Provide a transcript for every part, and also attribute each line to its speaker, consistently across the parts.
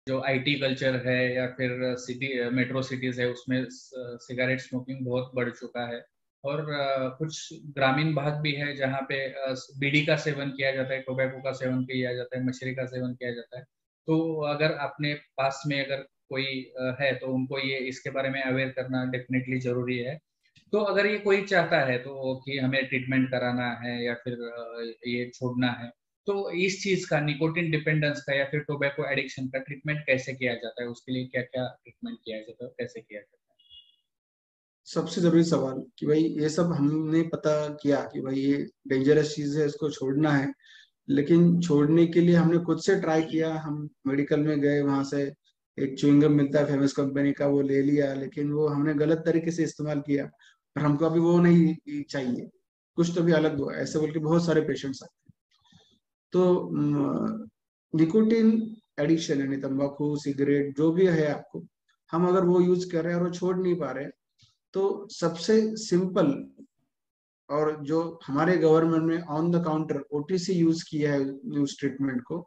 Speaker 1: जो IT culture है या फिर सिटी मेट्रो सिटीज है उसमें सिगरेट स्मोकिंग बहुत बढ़ चुका है। और कुछ ग्रामीण भाग भी है जहाँ पे बीड़ी का सेवन किया जाता है, टोबैको का सेवन किया जाता है, मछली का सेवन किया जाता है। तो अगर अपने पास में अगर कोई है तो उनको ये इसके बारे में अवेयर करना डेफिनेटली जरूरी है। तो अगर ये कोई चाहता है तो कि हमें ट्रीटमेंट कराना है या फिर ये छोड़ना है, तो इस चीज का निकोटिन डिपेंडेंस का या फिर टोबैको एडिक्शन का ट्रीटमेंट कैसे किया जाता है, उसके लिए क्या क्या ट्रीटमेंट किया जाता है, कैसे किया जाता
Speaker 2: सबसे जरूरी सवाल कि भाई ये सब हमने पता किया कि भाई ये डेंजरस चीज है, इसको छोड़ना है। लेकिन छोड़ने के लिए हमने खुद से ट्राई किया। हम मेडिकल में गए, वहां से एक च्युइंगम मिलता है फेमस कंपनी का, वो ले लिया, लेकिन वो हमने गलत तरीके से इस्तेमाल किया और हमको अभी वो नहीं चाहिए, कुछ तो भी अलग हुआ, ऐसे बोल के बहुत सारे पेशेंट्स आते हैं। तो निकोटिन एडिक्शन यानी तंबाकू सिगरेट जो भी है आपको, हम अगर वो यूज कर रहे हैं और वो छोड़ नहीं पा रहे, तो सबसे सिंपल और जो हमारे गवर्नमेंट ने on the counter OTC use किया है उस ट्रीटमेंट को,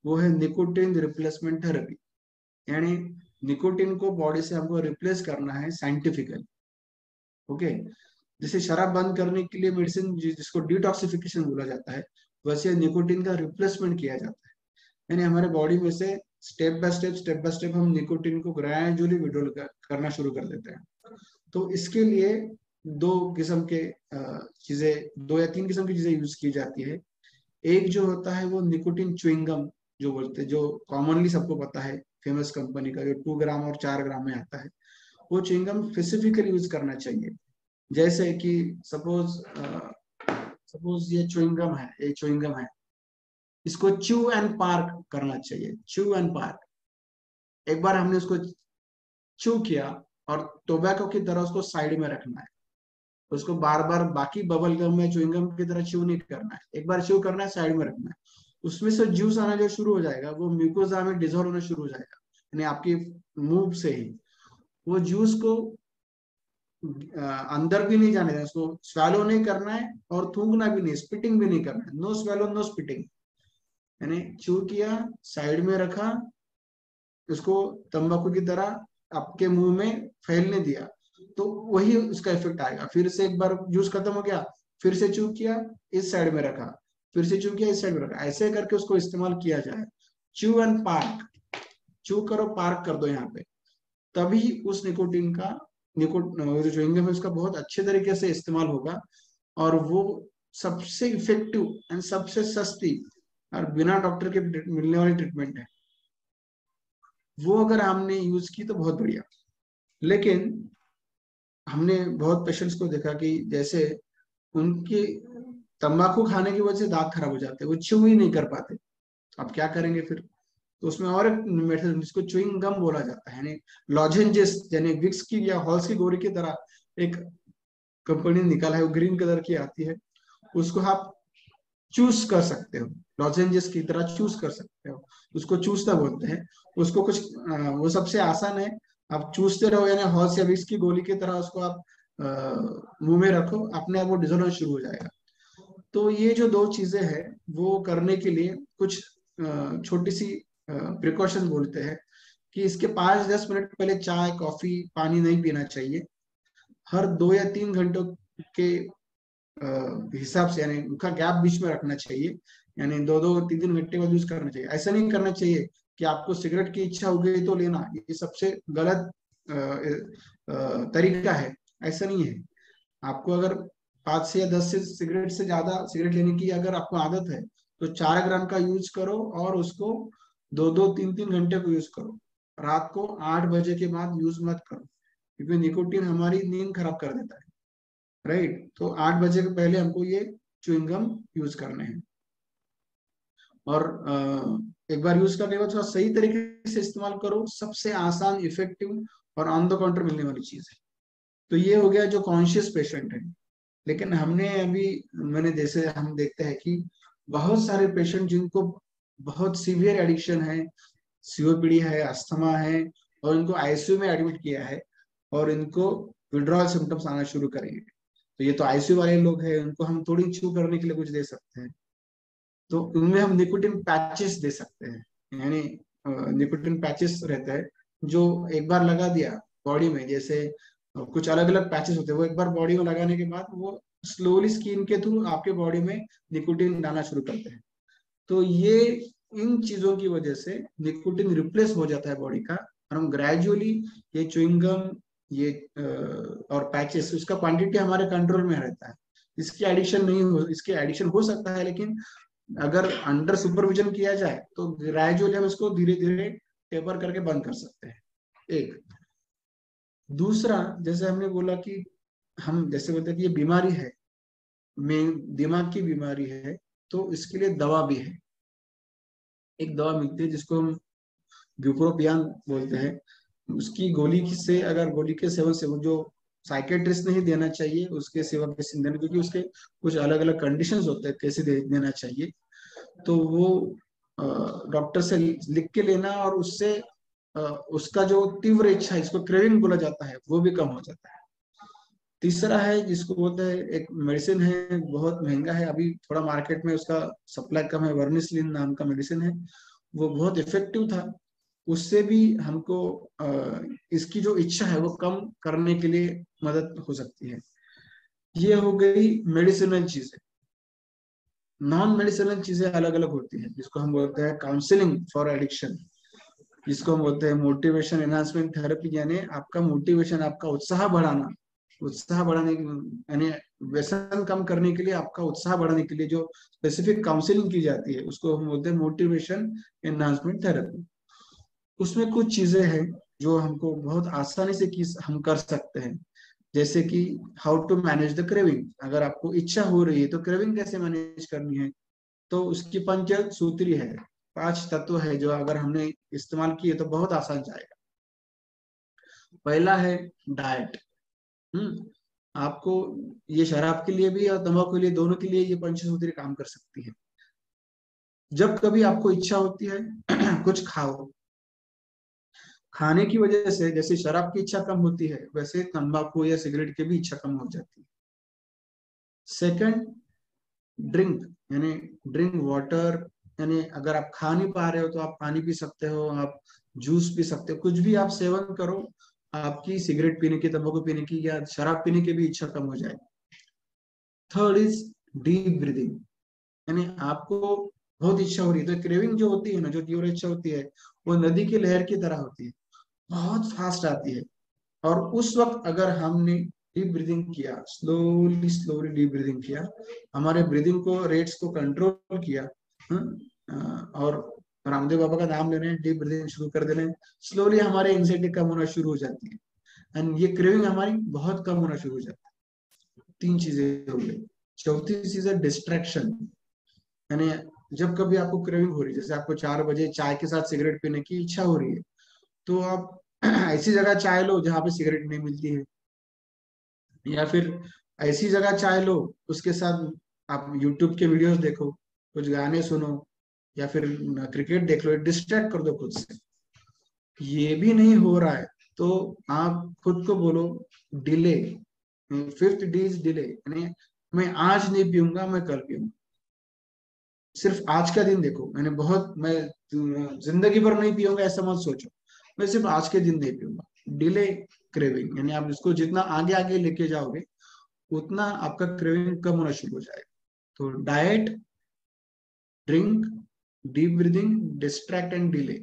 Speaker 2: वो है निकोटिन रिप्लेसमेंट थेरेपी। यानी निकोटिन को बॉडी से हमको रिप्लेस करना है साइंटिफिकली। ओके। जैसे शराब बंद करने के लिए मेडिसिन जिसको डिटॉक्सिफिकेशन बोला जाता है, वैसे निकोटिन का रिप्लेसमेंट किया जाता है। यानी हमारे बॉडी में से स्टेप बाय स्टेप हम निकोटिन को ग्रेजुअली विड्रॉल करना शुरू कर देते हैं। तो इसके लिए दो किस्म के चीजें, दो या तीन किस्म की चीजें यूज की जाती है। एक जो होता है वो निकोटिन च्युइंगम जो बोलते हैं, जो कॉमनली सबको पता है, फेमस कंपनी का, जो 2 ग्राम और 4 ग्राम में आता है। वो च्युइंगम स्पेसिफिकली यूज करना चाहिए। जैसे कि सपोज सपोज ये च्युइंगम है, इसको च्यू एंड पार्क करना चाहिए, च्यू एंड पार्क। एक बार हमने उसको च्यू किया और टोबैको की तरह उसको साइड में रखना है। उसको बार बार बाकी बबल गम या च्युइंगम की तरह च्यू नहीं करना है, एक बार च्यू करना है, साइड में रखना है। उसमें से जूस आना जो शुरू हो जाएगा, वो म्यूकोजा में डिजोल्व होना शुरू हो जाएगा, यानी आपकी मुंह से ही वो जूस को अंदर भी नहीं जाने देना, उसको स्वेलो नहीं करना है और थूकना भी नहीं, स्पिटिंग भी नहीं करना है। No swallow no spitting. यानी च्यू किया, साइड में रखा, उसको तंबाकू की तरह आपके मुंह में फैलने दिया, तो वही उसका इफेक्ट आएगा। फिर से एक बार जूस खत्म हो गया, फिर से च्यू किया, इस साइड में रखा, फिर से च्यू किया, इस साइड में रखा, ऐसे करके उसको इस्तेमाल किया जाए। च्यू एंड पार्क, च्यू करो पार्क कर दो यहाँ पे, तभी उस निकोटिन का जो च्युइंगम है उसका बहुत अच्छे तरीके से इस्तेमाल होगा। और वो सबसे इफेक्टिव एंड सबसे सस्ती और बिना डॉक्टर के मिलने वाली ट्रीटमेंट है। वो अगर हमने यूज की तो बहुत बढ़िया। लेकिन हमने बहुत पेशेंट्स को देखा कि जैसे उनके तंबाकू खाने की वजह से दांत खराब हो जाते हैं, वो च्यू ही नहीं कर पाते। अब क्या करेंगे फिर? तो उसमें और एक मेथड जिसको च्युइंग गम बोला जाता है, यानी लॉजेंजेस, यानी विक्स की या हॉल्स की गोली की तरह एक कंपनी निकाला है, वो ग्रीन कलर की आती है। उसको आप चूज कर सकते हो, लॉजेंजेस की तरह चूज कर सकते हो, उसको चूसना बोलते हैं। उसको कुछ वो सबसे आसान है, आप चूसते रहो, यानी हॉर्स या विक्स की गोली की तरह उसको आप मुंह में रखो, अपने आप वो डिजोल्व होना शुरू हो जाएगा। तो ये जो दो चीजें हैं, वो करने के लिए कुछ छोटी सी प्रिकॉशन बोलते हैं कि इसके 5-10 मिनट पहले चाय कॉफी पानी नहीं पीना चाहिए। हर 2 या 3 घंटों के हिसाब से, यानी उनका गैप बीच में रखना चाहिए, यानी 2-2 3-3 घंटे बाद यूज करना चाहिए। ऐसा नहीं करना चाहिए कि आपको सिगरेट की इच्छा हो गई तो लेना, ये सबसे गलत तरीका है। ऐसा नहीं है। आपको अगर 5 से या 10 से सिगरेट से ज्यादा सिगरेट लेने की अगर आपको आदत है, तो 4 ग्राम का यूज करो और उसको 2-2 3-3 घंटे को यूज करो। रात को 8 बजे के बाद यूज मत करो, क्योंकि निकोटीन हमारी नींद खराब कर देता है। राइट, तो 8 बजे के पहले हमको ये च्युइंगम यूज करने हैं। और एक बार यूज करने के बाद थोड़ा सही तरीके से इस्तेमाल करो, सबसे आसान इफेक्टिव और ऑन द काउंटर मिलने वाली चीज है। तो ये हो गया जो कॉन्शियस पेशेंट है। लेकिन हमने अभी मैंने जैसे हम देखते हैं कि बहुत सारे पेशेंट जिनको बहुत सीवियर एडिक्शन है, सीओपीडी है, अस्थमा है, और इनको आईसीयू में एडमिट किया है, और इनको विड्रॉल सिम्टम्स आना शुरू करेंगे। तो ये तो आईसीयू वाले लोग हैं, उनको हम थोड़ी च्यू करने के लिए कुछ दे सकते हैं। तो उनमें हम निकोटिन पैचेस दे सकते हैं, यानी निकोटिन पैचेस रहता है जो एक बार लगा दिया बॉडी में, जैसे कुछ अलग अलग पैचेस होते हैं, वो एक बार बॉडी में लगाने के बाद वो स्लोली स्किन के थ्रू आपके बॉडी में निकोटिन डालना शुरू करते हैं। तो ये इन चीजों की वजह से निकोटिन रिप्लेस हो जाता है बॉडी का, और हम ग्रेजुअली ये च्युइंगम ये और पैचेस उसका क्वांटिटी हमारे कंट्रोल में रहता है। इसके एडिक्शन हो सकता है, लेकिन अगर अंडर सुपरविजन किया जाए तो ग्रेजुअली हम इसको धीरे धीरे टेपर करके बंद कर सकते हैं। एक दूसरा, जैसे हमने बोला कि हम जैसे बोलते हैं कि ये बीमारी है, में दिमाग की बीमारी है, तो इसके लिए दवा भी है। एक दवा मिलती है जिसको हम ब्यूप्रोपियान बोलते हैं। उसकी गोली से, अगर गोली के सेवन से, वो जो साइकेट्रिस्ट नहीं देना चाहिए उसके सेवा कैसे देना, क्योंकि उसके कुछ अलग अलग कंडीशंस होते हैं कैसे देना चाहिए, तो वो डॉक्टर से लिख के लेना, और उससे उसका जो तीव्र इच्छा है, इसको क्रेविंग बोला जाता है, वो भी कम हो जाता है। तीसरा है जिसको बोलते हैं, एक मेडिसिन है बहुत महंगा है, अभी थोड़ा मार्केट में उसका सप्लाई कम है, वर्निसलिन नाम का मेडिसिन है, वो बहुत इफेक्टिव था। उससे भी हमको इसकी जो इच्छा है वो कम करने के लिए मदद हो सकती है। ये हो गई मेडिसिनल चीजें। नॉन मेडिसिनल चीजें अलग अलग होती है, जिसको हम बोलते हैं काउंसलिंग फॉर एडिक्शन, जिसको हम बोलते हैं मोटिवेशन एनहांसमेंट थेरेपी, यानी आपका मोटिवेशन, आपका उत्साह बढ़ाने यानी व्यसन कम करने के लिए, आपका उत्साह बढ़ाने के लिए जो स्पेसिफिक काउंसलिंग की जाती है उसको हम बोलते हैं मोटिवेशन एनहांसमेंट थेरेपी। उसमें कुछ चीजें हैं जो हमको बहुत आसानी से हम कर सकते हैं, जैसे कि how to manage the craving. अगर आपको इच्छा हो रही है तो क्रेविंग कैसे मैनेज करनी है, तो उसकी पंच सूत्री है, 5 तत्व है जो अगर हमने इस्तेमाल किए तो बहुत आसान जाएगा। पहला है डाइट। आपको ये शराब के लिए भी और तंबाकू के लिए, दोनों के लिए ये पंचसूत्री काम कर सकती है। जब कभी आपको इच्छा होती है कुछ खाओ, खाने की वजह से जैसे शराब की इच्छा कम होती है, वैसे तंबाकू या सिगरेट की भी इच्छा कम हो जाती है। सेकंड, ड्रिंक, यानी ड्रिंक वाटर, यानी अगर आप खा नहीं पा रहे हो तो आप पानी पी सकते हो, आप जूस पी सकते हो, कुछ भी आप सेवन करो, आपकी सिगरेट पीने की, तंबाकू पीने की या शराब पीने की भी इच्छा कम हो जाएगी। थर्ड इज डीप ब्रीदिंग, यानी आपको बहुत इच्छा हो रही है तो क्रेविंग जो होती है ना, जो तीव्र इच्छा होती है, वो नदी की लहर की तरह होती है, बहुत फास्ट आती है। और उस वक्त अगर हमने डीप ब्रीदिंग किया, स्लोली स्लोली डीप ब्रीदिंग किया, हमारे ब्रीदिंग को रेट्स को कंट्रोल किया, और रामदेव बाबा का नाम लेने, डीप ब्रीदिंग शुरू कर देने, स्लोली हमारे एंजाइटी कम होना शुरू हो जाती है, एंड ये क्रेविंग हमारी बहुत कम होना शुरू हो जाती है। 3 चीजें हो गई। चौथी चीज है डिस्ट्रैक्शन, यानी जब कभी आपको क्रेविंग हो रही है, जैसे आपको 4 बजे चाय के साथ सिगरेट पीने की इच्छा हो रही है, तो आप ऐसी जगह चाय लो जहाँ पे सिगरेट नहीं मिलती है, या फिर ऐसी जगह चाय लो उसके साथ आप यूट्यूब के वीडियोस देखो, कुछ गाने सुनो, या फिर क्रिकेट देख लो, डिस्ट्रैक्ट कर दो खुद से। ये भी नहीं हो रहा है तो आप खुद को बोलो delay, 5th D is delay, यानी मैं आज नहीं पीऊंगा, मैं कल पीऊंगा। सिर्फ आज का दिन देखो, मैंने बहुत, मैं जिंदगी भर नहीं पीऊंगा ऐसा मत सोचो, मैं सिर्फ आज के दिन नहीं पीऊंगा। डिले क्रेविंग, यानी आप इसको जितना आगे आगे लेके जाओगे उतना आपका क्रेविंग कम होना शुरू हो जाएगा। तो diet, drink, deep breathing, distract and delay,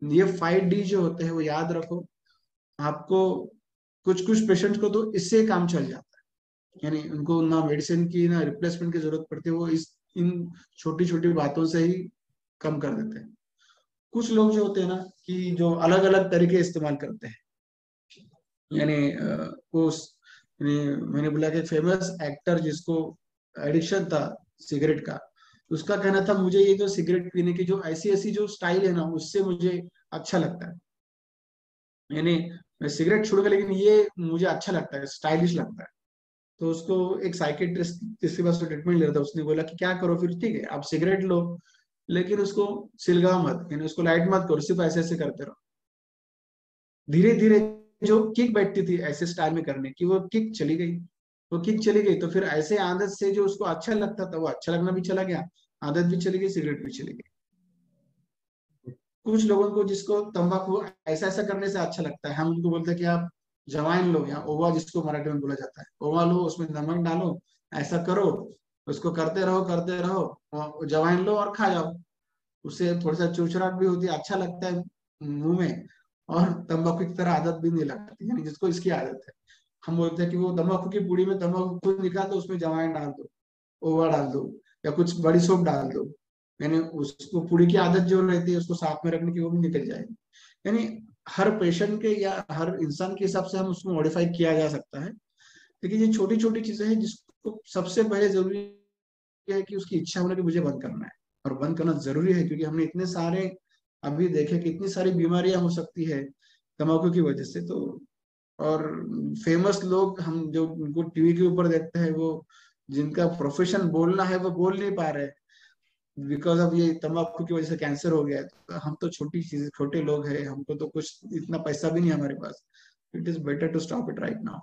Speaker 2: ये 5D जो होते हैं वो याद रखो। आपको कुछ कुछ पेशेंट्स को तो इससे काम चल जाता है, यानी उनको ना मेडिसिन की ना रिप्लेसमेंट की जरूरत पड़ती है, वो इस इन छोटी छोटी बातों से ही कम कर देते हैं। कुछ लोग जो होते हैं ना कि जो अलग अलग तरीके इस्तेमाल करते हैं, यानी वो मैंने बोला कि फेमस एक्टर जिसको एडिक्शन था सिगरेट का, उसका कहना था मुझे ये जो सिगरेट पीने की जो ऐसी ऐसी जो स्टाइल है ना, उससे मुझे अच्छा लगता है, यानी मैं सिगरेट छोड़ गया लेकिन ये मुझे अच्छा लगता है, स्टाइलिश लगता है। तो उसको एक साइकेट्रिस्ट जिसके पास ट्रीटमेंट ले रहा था, उसने बोला कि क्या करो फिर, ठीक है आप सिगरेट लो, लेकिन उसको सिलगाओ मत, यानी उसको लाइट मत करो, सिर्फ ऐसे ऐसे करते रहो। धीरे धीरे जो किक बैठती थी ऐसे स्टाइल में करने की, वो किक चली गई, वो किक चली गई, तो फिर ऐसे आदत से जो उसको अच्छा लगता था वो अच्छा लगना भी चला गया, आदत भी चली गई, सिगरेट भी चली गई। कुछ लोगों को जिसको तंबाकू ऐसा ऐसा करने से अच्छा लगता है, हम उनको बोलते हैं कि आप जवाइन लो या ओवा जिसको मराठी में बोला जाता है, ओवा लो, उसमें नमक डालो, ऐसा करो, उसको करते रहो और जवाइन लो और खा जाओ। उससे थोड़ा सा चुरचुराहट भी होती है, अच्छा लगता है मुंह में, और तंबाकू की तरह आदत भी नहीं लगती, यानी जिसको इसकी आदत है। हम बोलते हैं कि वो तंबाकू की पुड़ी में तंबाकू खुद निकाल दो, उसमें जवाइन डाल दो, ओवा डाल दो, या कुछ बड़ी सौंफ डाल दो, यानी उसको पुड़ी की आदत जो रहती है उसको साथ में रखने की, वो भी निकल जाएगी। यानी हर पेशेंट के या हर इंसान के हिसाब से हम उसको मॉडिफाई किया जा सकता है। लेकिन ये छोटी छोटी चीजें हैं जिसको सबसे पहले जरूरी है कि उसकी इच्छा होना कि मुझे बंद करना है, और बंद करना जरूरी है, क्योंकि हमने इतने सारे अभी देखे कि इतनी सारी बीमारियां हो सकती है तंबाकू की वजह से। तो और फेमस लोग हम जो उनको टीवी के ऊपर देखते हैं, वो जिनका प्रोफेशन बोलना है वो बोल नहीं पा रहे बिकॉज ऑफ ये तंबाकू की वजह से कैंसर हो गया है। तो हम तो छोटी चीज, छोटे लोग हैं, हमको तो कुछ इतना पैसा भी नहीं है हमारे पास। It is better to stop it right now.